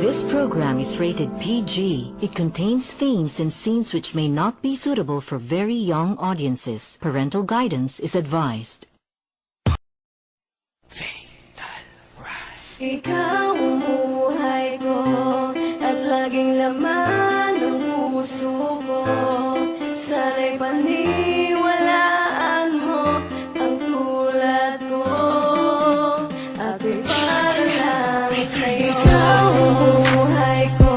This program is rated PG. It contains themes and scenes which may not be suitable for very young audiences. Parental guidance is advised. Fatal Ride. Ikaw ang buhay ko at laging laman ng puso ko. Sana'y paniwalaan mo ang tulad ko. Ako'y para lang sa'yo. Ikaw ang buhay ko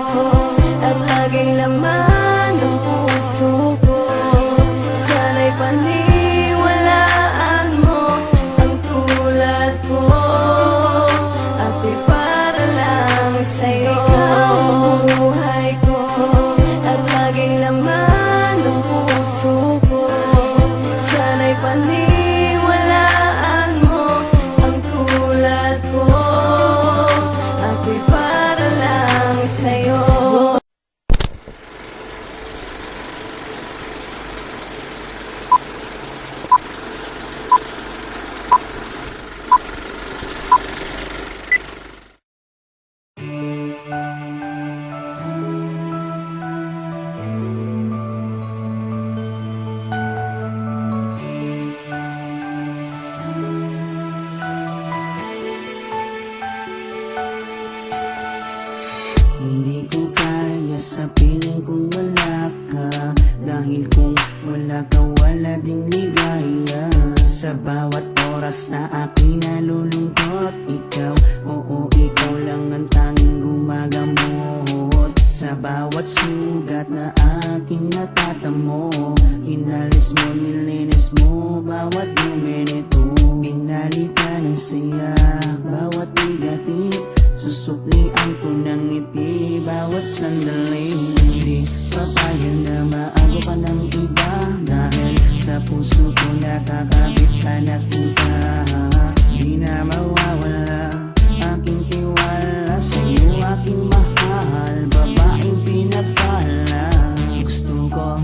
at laging laman ng puso ko. Sana'y paniwalaan mo ang tulad ko. Ako'y para lang sa'yo. Ikaw ang buhay ko at laging laman ng puso ko. Sana'y paniwalaan mo ang tulad ko. Ako'y para lang sa'yo. Hindi ko kaya sa piling kung wala ka. Dahil kung wala ka, wala ding ligaya. Sa bawat oras na aking nalulungkot, ikaw, oo, ikaw lang ang tanging gumagamot. Sa bawat sugat na aking natatamo, inalis mo, nilinis mo bawat minuto. Pinalitan ng saya bawat negative. Susuklian ko ng ngiti bawat sandali. Hindi papayag na maago pa ng iba, dahil sa puso ko nakakabit ka na sinta. Di na mawawala aking tiwala sa'yo, aking mahal, babaeng pinagpala. Gusto ko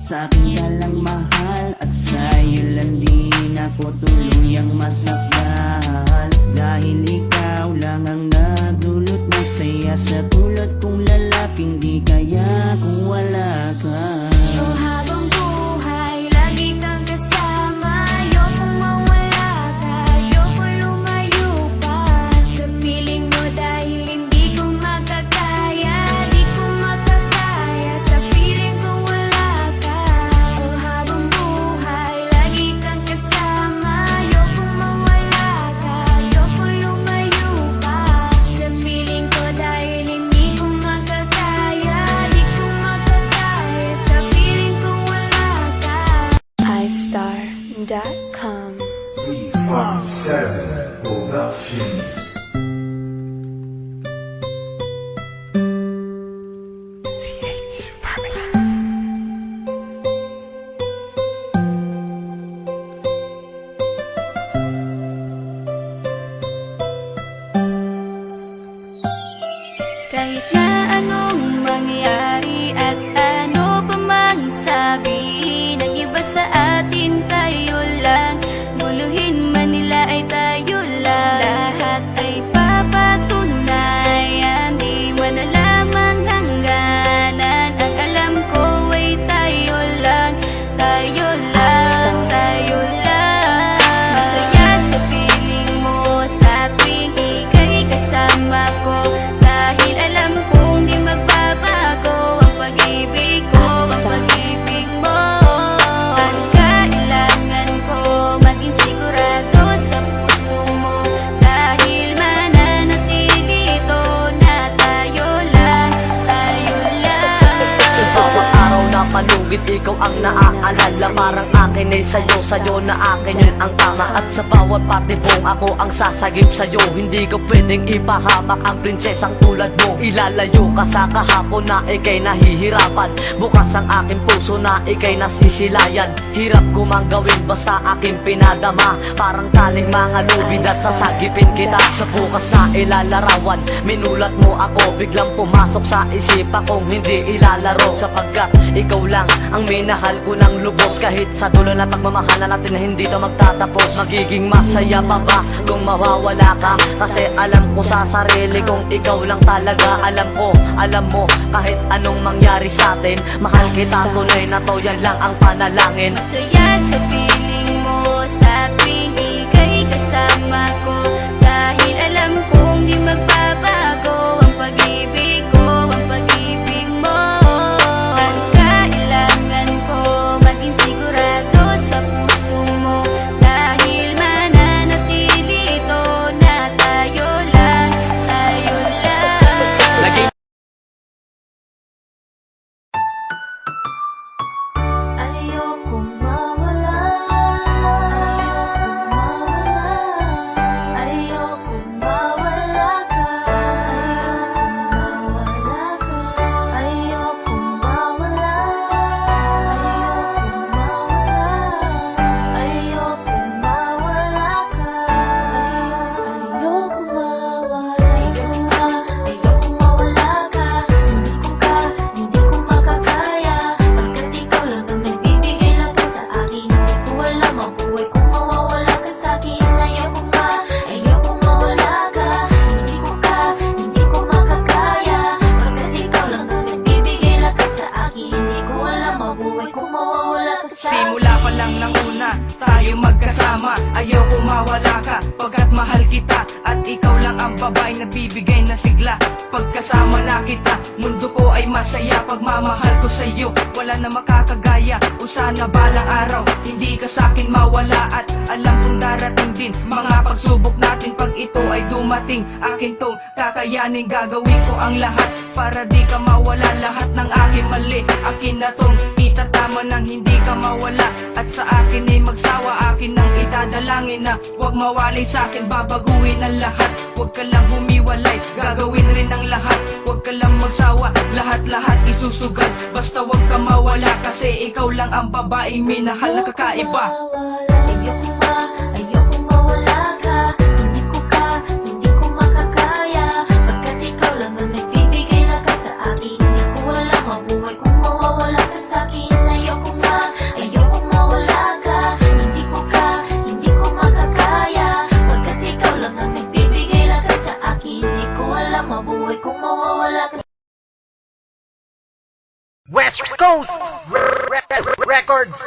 sa akin ka lang mahal, at sa'yo lang din ako tuluyang masaktan. Dahil ikaw lang ang nagdulot ng saya sa tulad kong lalaking di kaya kung wala ka. Oh, habang buhay, lagi kang kasama. Ayokong mawala ka, ayokong lumayo pa sa piling mo, dahil hindi ko makakaya, di ko makakaya sa piling ko wala ka. Oh, habang buhay, lagi kang kasama. Ayokong mawala ka, ayokong lumayo pa sa piling ko, dahil hindi ko makakaya, di ko makakaya sa piling ko wala ka. Highstar.com 357 Productions. CH Family. Kahit na anong mangyari at ano pa mang sabihin ng iba sa atin, tayo lang. Guluhin man nila ay tayo lang. Lahat ay papatunayan, di man alamang hangganan. Ang alam ko ay tayo lang, tayo lang, tayo lang. Masaya sa piling mo sa tuwing ika'y kasama ko, dahil alam kong di magbabago ang pag-ibig ko, ang pag-ibig mo. Ang kailangan ko maging sigurado sa puso mo, dahil mananatili ito na tayo lang, tayo lang. Sa bawat araw na panugit, ikaw ang naaalala. Parang akin ay sa'yo, sa'yo na akin yun ang tama. At sa bawat patibong ako ang sasagip sa'yo. Hindi ko pwedeng ipahamak ang prinsesang tulad mo. Ilalayo ka sa kahapon na ikay nahihirapan. Bukas ang aking puso na ikay nasisilayan. Hirap ko mang gawin basta aking pinadama. Parang taling mga lubid at sasagipin kita. Sa bukas na ilalarawan, minulat mo ako. Biglang pumasok sa isipa kong hindi ilalaro, sapagkat ikaw lang ang minahal ko ng lubos. Kahit sa dulo ng pagmamahalan natin na hindi to magtatapos. Magiging masaya pa ba kung mawawala ka? Kasi alam ko sa sarili kong ikaw lang talaga. Alam ko, alam mo, kahit anong mangyari sa atin, mahal kita tunay na to, yan lang ang panalangin. Masaya sa piling mo sa tuwing ika'y kasama ko. Dahil alam kong di magbabago ang pag-ibig ko, ang pag-ibig mo. Ang kailangan ko maging sigurado sa puso mo. Dahil mananatili ito na tayo lang, tayo lang. Ayokong mawala, ayokong mawala ka, ayokong mawala, ayokong mawala ka, ayokong mawala ka, hindi ko makakaya, pagkat ikaw lang ang nagbibigay lakas sa akin. Hindi ko alam ang buhay kung mawawala ka sa akin. Ayokong mawala ka, hindi ko makakaya, pagkat ikaw lang ang nagbibigay lakas sa akin. Hindi ko alam ang buhay kung mawawala ka sa akin. Simula pa lang ng una, tayo magkasama. Ayoko mawala ka, pagkat mahal kita. At ikaw lang ang babae na bibigay na sigla. Pagkasama na kita, mundo ko ay masaya. Pagmamahal ko sa iyo, wala na makakagaya. O sana balang araw, hindi ka sa'kin mawala. At alam kong darating din mga pagsubok natin. Pag ito ay dumating, akin tong kakayanin. Gagawin ko ang lahat para di ka mawala. Lahat ng aking mali, akin na tong itatama nang hindi ka mawala. At sa akin ay magsawa, akin ang itadalangin na huwag mawalay sa akin, babaguhin ang lahat. Huwag ka lang humiwalay, gagawin rin ang lahat. Huwag ka lang magsawa, lahat-lahat isusugad. Basta huwag ka mawala, kasi ikaw lang ang babaeng minahal na kakaiba. Ayokong mawala ka, hindi ko makakaya, pagkat ikaw lang ang nagbibigay lakas sa akin. Hindi ko alam ang buhay kung mawawala ka sa akin. Ayokong mawala ka, hindi ko makakaya, pagkat ikaw lang ang nagbibigay lakas sa akin. Hindi ko alam ang buhay kung mawawala ka. West Coast Records.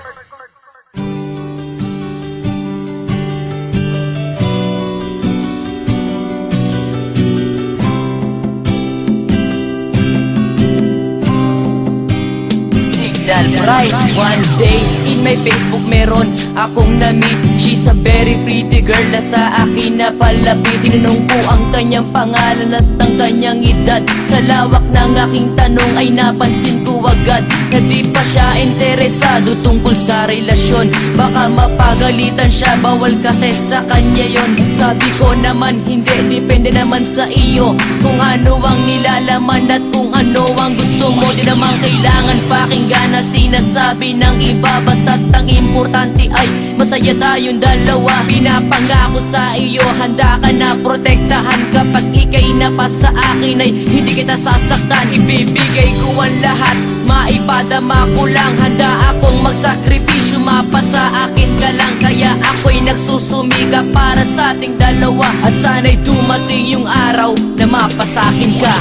Signal Price. One day, in my Facebook meron akong na-meet. She's a very pretty girl na sa akin napalapit. Tinanong ko ang kanyang pangalan at ang kanyang edad. Sa lawak ng aking tanong ay napansin ko agad na di pa siya interesado tungkol sa relasyon. Baka mapagalitan siya, bawal kasi sa kanya yon. Sabi ko naman hindi, depende naman sa iyo kung ano ang nilalaman at kung ano ang gusto mo. Di naman kailangan pakinggan na sinasabi ng iba, basta't ang importante ay masaya tayong dalawa. Pinapangako sa iyo, handa ka na protektahan. Kapag ika'y napasa akin ay hindi kita sasaktan. Ibibigay ko ang lahat, maipadama ko lang. Handa akong magsakripisyo, mapasa akin ka lang. Kaya ako'y nagsusumika para sa ating dalawa. At sana'y dumating yung araw na mapasakin ka.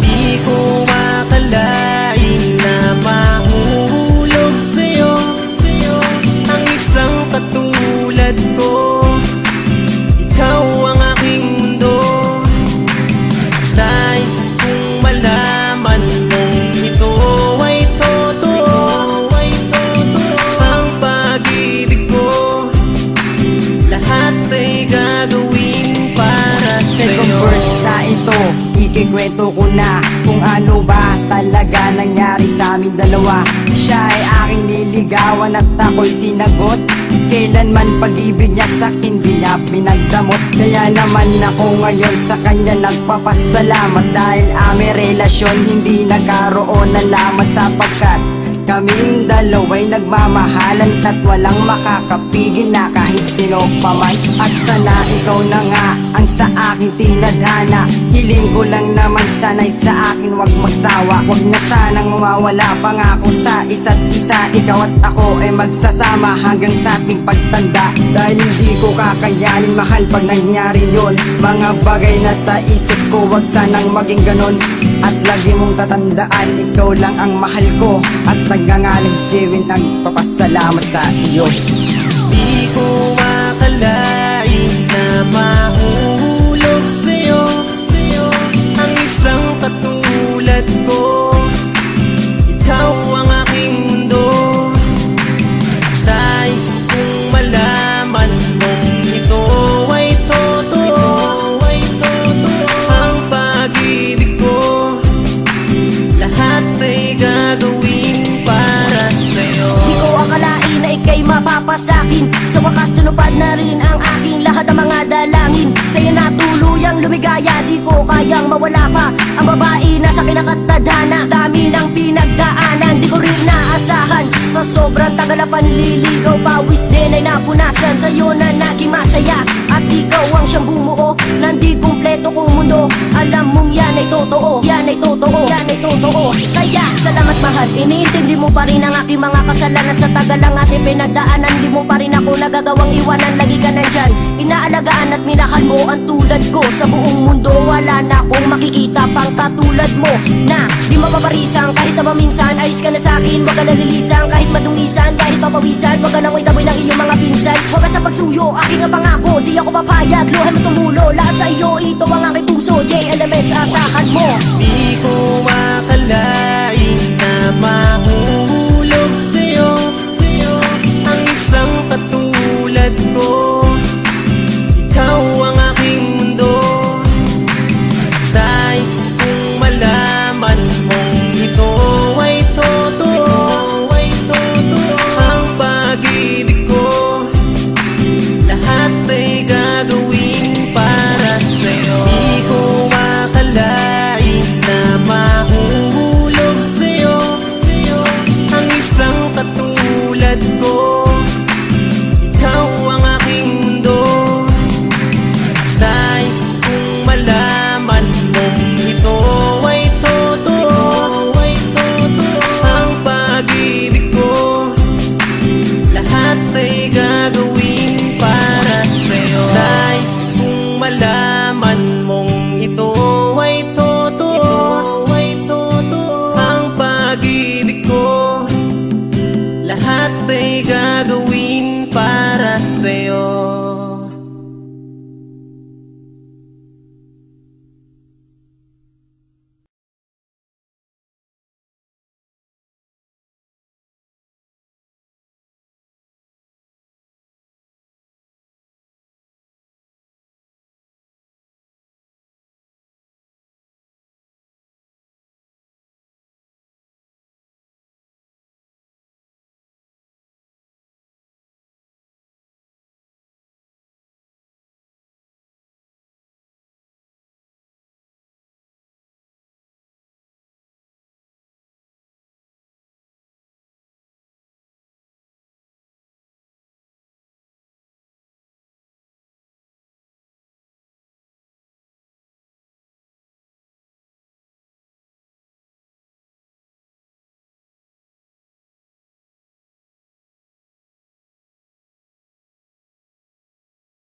Di ko makalain na mahulog sa'yo ang isang katulad ko. Ikaw ang aking mundo. Nais kong malaman kung ito ay totoo. Ang pag-ibig ko, lahat ay gagawin para sa'yo. Second verse na ito, ikikwento ko na kung ano ba talaga nangyari sa amin dalawa. Siya ay aking niligawan at ako'y sinagot. Kailanman pag-ibig niya sa'kin di niya pinagdamot. Kaya naman ako ngayon sa kanya nagpapasalamat. Dahil aming relasyon hindi nagkaroon ng lamat, sapagkat kaming dalawa'y nagmamahalan at walang makakapigil na kahit sino pa man. At sana ikaw na nga ang sa akin tinadhana. Hiling ko lang naman sana'y sa akin wag magsawa. Wag na sanang mawawala, pangako sa isa't isa. Ikaw at ako ay magsasama hanggang sa ating pagtanda. Dahil hindi ko kakayanin mahal pag nangyari yon. Mga bagay na sa isip ko, wag sanang maging ganon. At lagi mong tatandaan, ikaw lang ang mahal ko. At nagngangaling Jewin, nagpapasalamat sa iyo. Di ko akalain na mahuhulog sa'yo ang isang katulad ko. Ikaw ang aking mundo. Nais kong malaman kung ito ay totoo. Ang pag-ibig ko, lahat ay gagawin para sa'yo. Di ko akalain na ika'y mapapasakin. Sa wakas tunupad na rin ang aking lahat ng mga dalangin. Sa'yo na tuluyang lumigaya, di ko kayang mawala pa. Ang babae na sa kinakatadhana, dami ng pinagdaanan, di ko rin naasahan. Sa sobrang tagal na panliligaw, pawis din ay napunasan. Sa'yo na naging masaya, at ikaw ang siyang bumuo ng di kumpleto kong mundo. Alam mong yan ay totoo, yan ay totoo, yan ay totoo. Kaya salamat mahal, iniintindi mo pa rin ang aking mga kasalanan. Sa tagal ang ating pinagdaanan, di mo pa rin ako nagagawang iwanan. Lagi ka nandyan, inaalagaan at minahal mo ang tulad ko. Sa buong mundo wala na akong makikita pang katulad mo, na di mapaparisan kahit na maminsan. Ayos ka na sa'kin, wag ka lalilisan kahit madungisan, kahit papawisan. Wag ka lang may taboy ng iyong mga pinsan. Wag ka sa pagsuyo, aking ang pangako, di ako papayag. Luhan mo tumulo, lahat sa iyo, ito ang aking